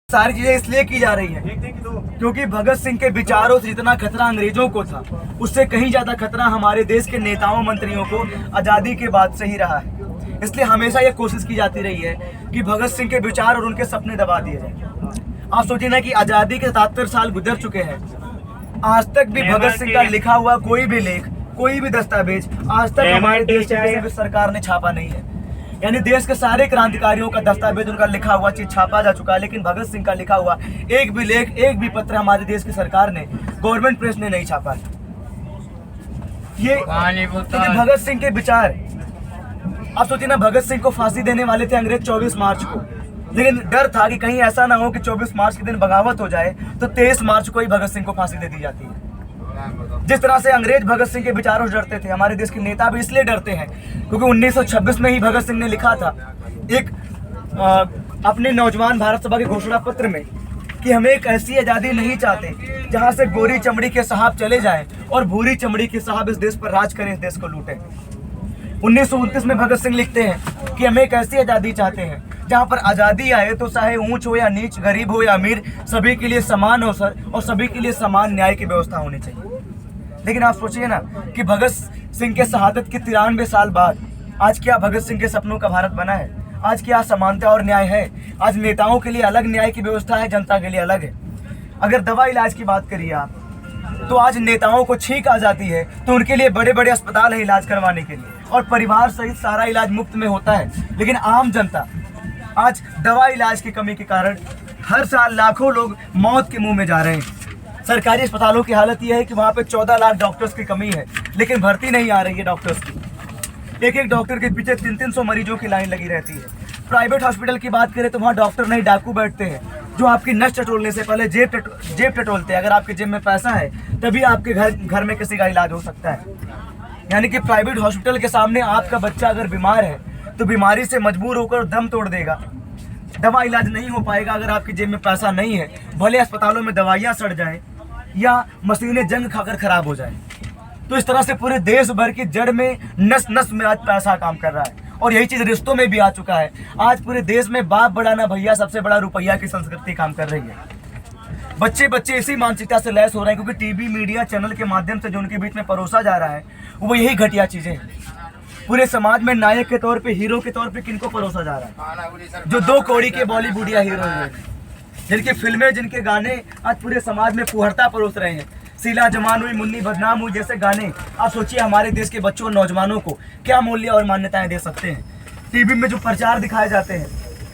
सारी चीजें इसलिए की जा रही है क्योंकि भगत सिंह के विचारों से जितना खतरा अंग्रेजों को था, उससे कहीं ज्यादा खतरा हमारे देश के नेताओं मंत्रियों को आजादी के बाद से ही रहा है। इसलिए हमेशा ये कोशिश की जाती रही है कि भगत सिंह के विचार और उनके सपने दबा दिए जाए। आप सोचिए ना कि आजादी के 77 साल गुजर चुके हैं, आज तक भी भगत सिंह का लिखा हुआ कोई भी लेख, कोई भी दस्तावेज आज तक हमारे देश की किसी भी सरकार ने छापा नहीं है। यानी देश के सारे क्रांतिकारियों का दस्तावेज, उनका लिखा हुआ चीज छापा जा चुका है, लेकिन भगत सिंह का लिखा हुआ एक भी लेख, एक भी पत्र हमारे देश की सरकार ने, गवर्नमेंट प्रेस ने नहीं छापा है। ये भगत सिंह के विचार, आप सोचिए ना, भगत सिंह को फांसी देने वाले थे अंग्रेज 24 मार्च को, लेकिन डर था कि कहीं ऐसा ना हो कि 24 मार्च के दिन बगावत हो जाए तो 23 मार्च को ही भगत सिंह को फांसी दे दी जाती है। जिस तरह से अंग्रेज भगत सिंह के विचारों से डरते थे, हमारे देश के नेता भी इसलिए डरते हैं क्योंकि 1926 में ही भगत सिंह ने लिखा था एक अपने नौजवान भारत सभा के घोषणा पत्र में कि हमें एक ऐसी आज़ादी नहीं चाहते जहां से गोरी चमड़ी के साहब चले जाएं और भूरी चमड़ी के साहब इस देश पर राज करें, इस देश को लूटें। 1929 में भगत सिंह लिखते हैं कि हमें एक ऐसी आज़ादी चाहते हैं जहां पर आज़ादी आए तो चाहे ऊंच हो या नीच, गरीब हो या अमीर, सभी के लिए समान अवसर और सभी के लिए समान न्याय की व्यवस्था होनी चाहिए। लेकिन आप सोचिए ना कि भगत सिंह के शहादत के 93 साल बाद आज क्या भगत सिंह के सपनों का भारत बना है? आज क्या समानता और न्याय है? आज नेताओं के लिए अलग न्याय की व्यवस्था है, जनता के लिए अलग है। अगर दवा इलाज की बात करिए आप, तो आज नेताओं को छींक आ जाती है तो उनके लिए बड़े बड़े अस्पताल है इलाज करवाने के लिए, और परिवार सहित सारा इलाज मुफ्त में होता है। लेकिन आम जनता आज दवा इलाज की कमी के कारण हर साल लाखों लोग मौत के मुंह में जा रहे हैं। सरकारी अस्पतालों की हालत यह है कि वहाँ पे 14 लाख डॉक्टर्स की कमी है, लेकिन भर्ती नहीं आ रही है डॉक्टर्स की। एक एक डॉक्टर के पीछे 300-300 मरीजों की लाइन लगी रहती है। प्राइवेट हॉस्पिटल की बात करें तो वहाँ डॉक्टर नहीं, डाकू बैठते हैं जो आपकी नस टटोलने से पहले जेब टटोलते हैं। अगर आपके जेब में पैसा है तभी आपके घर में किसी का इलाज हो सकता है। यानी कि प्राइवेट हॉस्पिटल के सामने आपका बच्चा अगर बीमार है तो बीमारी से मजबूर होकर दम तोड़ देगा। दवा इलाज नहीं हो पाएगा अगर आपकी जेब में पैसा नहीं है, भले अस्पतालों में दवाइयाँ सड़ जाएं या मशीनें जंग खाकर खराब हो जाए। तो इस तरह से पूरे देश भर की जड़ में, नस नस में आज पैसा काम कर रहा है, और यही चीज रिश्तों में भी आ चुका है। आज पूरे देश में बाप बड़ा ना भैया, सबसे बड़ा रुपया की संस्कृति काम कर रही है। बच्चे इसी मानसिकता से लैस हो रहे हैं क्योंकि टीवी मीडिया चैनल के माध्यम से जो उनके बीच में परोसा जा रहा है वो यही घटिया चीजें हैं। पूरे समाज में नायक के तौर पे, हीरो के तौर पे किनको परोसा जा रहा है? जो 2 कौड़ी के बॉलीवुडिया हीरो हैं, जिनकी फिल्में, जिनके गाने आज पूरे समाज में फुहरता परोस रहे हैं। शीला जमान हुई, मुन्नी बदनाम हुई जैसे गाने, आप सोचिए हमारे देश के बच्चों और नौजवानों को क्या मूल्य और मान्यताएं दे सकते हैं। टीवी में जो प्रचार दिखाए जाते हैं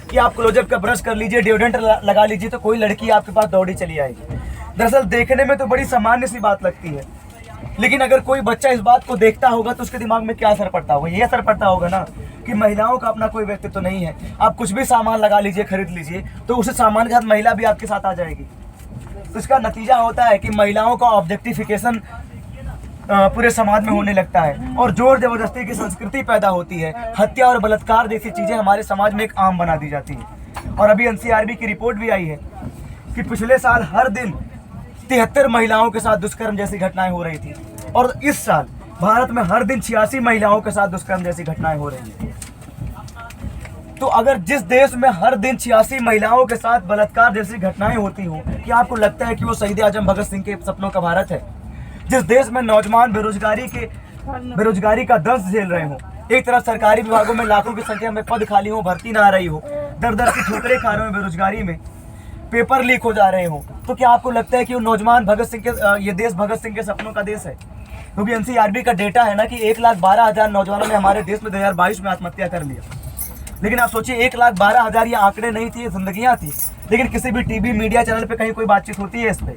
कि आप क्लोजअप का ब्रश कर लीजिए, डिओड्रेंट लगा लीजिए तो कोई लड़की आपके पास दौड़ी चली आएगी। दरअसल देखने में तो बड़ी सामान्य सी बात लगती है, लेकिन अगर कोई बच्चा इस बात को देखता होगा तो उसके दिमाग में क्या असर पड़ता होगा? ये असर पड़ता होगा ना कि महिलाओं का अपना कोई व्यक्तित्व तो नहीं है। आप कुछ भी सामान लगा लीजिए, खरीद लीजिए, तो उस सामान के साथ महिला भी आपके साथ आ जाएगी। तो इसका नतीजा होता है कि महिलाओं का ऑब्जेक्टिफिकेशन पूरे समाज में होने लगता है और जोर जबरदस्ती की संस्कृति पैदा होती है। हत्या और बलात्कार जैसी चीजें हमारे समाज में एक आम बना दी जाती है। और अभी एनसीआरबी की रिपोर्ट भी आई है कि पिछले साल हर दिन 73 महिलाओं के साथ दुष्कर्म जैसी घटनाएं हो रही थी, और इस साल भारत में हर दिन 86 महिलाओं के साथ दुष्कर्म जैसी घटनाएं हो रही हैं। तो अगर जिस देश में हर दिन 86 महिलाओं के साथ बलात्कार जैसी घटनाएं होती हों, क्या आपको लगता है कि वो शहीद आजम भगत सिंह के सपनों का भारत है? जिस देश में नौजवान बेरोजगारी का दंश झेल रहे हों, एक तरफ सरकारी विभागों में लाखों की संख्या में पद खाली हो, भर्ती ना आ रही हो, दर दर की ठोकरें खा रहे हो बेरोजगारी में, पेपर लीक हो जा रहे हो, तो क्या आपको लगता है कि वो नौजवान भगत सिंह के, ये देश भगत सिंह के सपनों का देश है? क्योंकि एनसीआरबी का डेटा है ना कि 1,12,000 नौजवानों ने हमारे देश में 2022 में आत्महत्या कर लिया। लेकिन आप सोचिए 1,12,000 ये आंकड़े नहीं थी, ये जिंदगियां थी। लेकिन किसी भी टीवी मीडिया चैनल पे कहीं कोई बातचीत होती है इस पे?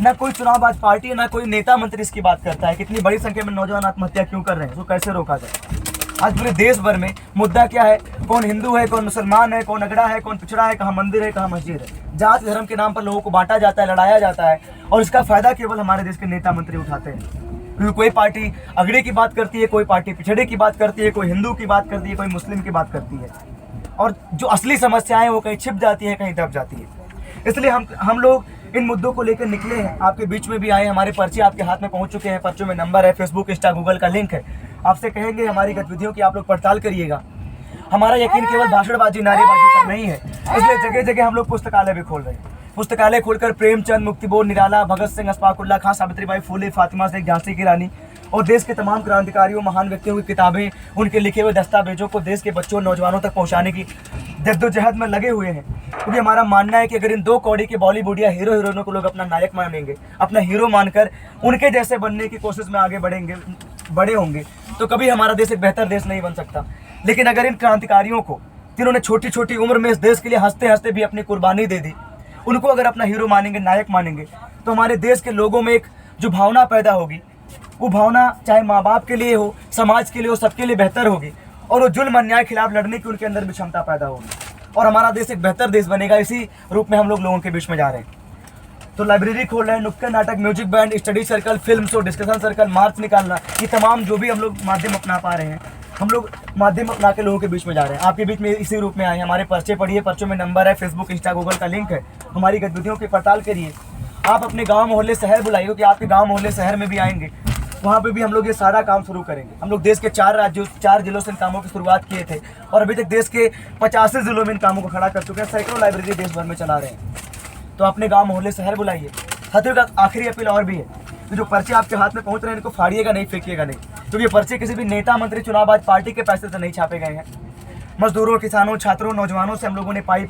ना कोई चुनावबाज पार्टी, ना कोई नेता मंत्री इसकी बात करता है। कितनी बड़ी संख्या में नौजवान आत्महत्या क्यों कर रहे हैं, उसको कैसे रोका जाए? आज पूरे देश भर में मुद्दा क्या है? कौन हिंदू है, कौन मुसलमान है, कौन अगड़ा है, कौन पिछड़ा है, कहाँ मंदिर है, कहाँ मस्जिद है। जाति धर्म के नाम पर लोगों को बांटा जाता है, लड़ाया जाता है, और इसका फायदा केवल हमारे देश के नेता मंत्री उठाते हैं। क्योंकि कोई पार्टी अगड़े की बात करती है, कोई पार्टी पिछड़े की बात करती है, कोई हिंदू की बात करती है, कोई मुस्लिम की बात करती है, और जो असली समस्याएं वो कहीं छिप जाती है, कहीं दब जाती है। इसलिए हम लोग इन मुद्दों को लेकर निकले हैं, आपके बीच में भी आए। हमारे पर्चे आपके हाथ में पहुंच चुके हैं, पर्चों में नंबर है, फेसबुक, इंस्टा, गूगल का लिंक है। आपसे कहेंगे हमारी गतिविधियों की आप लोग पड़ताल करिएगा। हमारा यकीन केवल भाषणबाजी नारेबाजी पर नहीं है, इसलिए जगह जगह हम लोग पुस्तकालय भी खोल रहे हैं। पुस्तकालय खोलकर प्रेमचंद, मुक्तिबोध, निराला, भगत सिंह, अशफाक उल्लाह खां, सावित्रीबाई फुले, फातिमा शेख, झांसी की रानी और देश के तमाम क्रांतिकारियों, महान व्यक्तियों की किताबें, उनके लिखे हुए दस्तावेजों को देश के बच्चों, नौजवानों तक पहुंचाने की जद्दोजहद में लगे हुए हैं। क्योंकि हमारा मानना है कि अगर इन 2 कौड़ी के बॉलीवुड या हीरो हीरोइनों को लोग अपना नायक मानेंगे, अपना हीरो मानकर उनके जैसे बनने की कोशिश में आगे बड़े होंगे, तो कभी हमारा देश एक बेहतर देश नहीं बन सकता। लेकिन अगर इन क्रांतिकारियों को, जिन्होंने छोटी छोटी उम्र में इस देश के लिए हंसते हंसते भी अपनी कुर्बानी दे दी, उनको अगर अपना हीरो मानेंगे, नायक मानेंगे, तो हमारे देश के लोगों में एक जो भावना पैदा होगी, वो भावना चाहे माँ बाप के लिए हो, समाज के लिए हो, सबके लिए बेहतर होगी। और वो जुल्म अन्याय के खिलाफ लड़ने की उनके अंदर भी क्षमता पैदा होगी और हमारा देश एक बेहतर देश बनेगा। इसी रूप में हम लोगों के बीच में जा रहे हैं। तो लाइब्रेरी खोल रहे हैं, नुक्कड़ नाटक, music band, study circle, film show, discussion circle, march निकालना, ये तमाम जो भी हम लोग माध्यम अपना पा रहे हैं, हम लोग माध्यम अपना के लोगों के बीच में जा रहे हैं। आपके बीच में इसी रूप में आए हैं। हमारे पर्चे पढ़िए, पर्चों में नंबर है, फेसबुक, इंस्टा, गूगल का लिंक है। हमारी गतिविधियों की पड़ताल करिए। आप अपने गाँव, मोहल्ले, शहर बुलाइए, क्योंकि आपके गाँव, मोहल्ले, शहर में भी आएंगे, वहाँ पे भी हम लोग ये सारा काम शुरू करेंगे। हम लोग देश के 4 जिलों से इन कामों की शुरुआत किए थे और अभी तक देश के 85 जिलों में इन कामों को खड़ा कर चुके हैं। सैकड़ों लाइब्रेरी देश भर में चला रहे हैं। तो अपने गांव, मोहल्ले, शहर बुलाइए। साथियों का आखिरी अपील और भी है कि जो पर्चे आपके हाथ में पहुंच रहे हैं, इनको फाड़िएगा नहीं, फेंकिएगा नहीं, क्योंकि ये पर्चे किसी भी नेता, मंत्री, चुनाव आज पार्टी के पैसे से नहीं छापे गए हैं। मजदूरों, किसानों, छात्रों, नौजवानों से हम लोगों ने पाई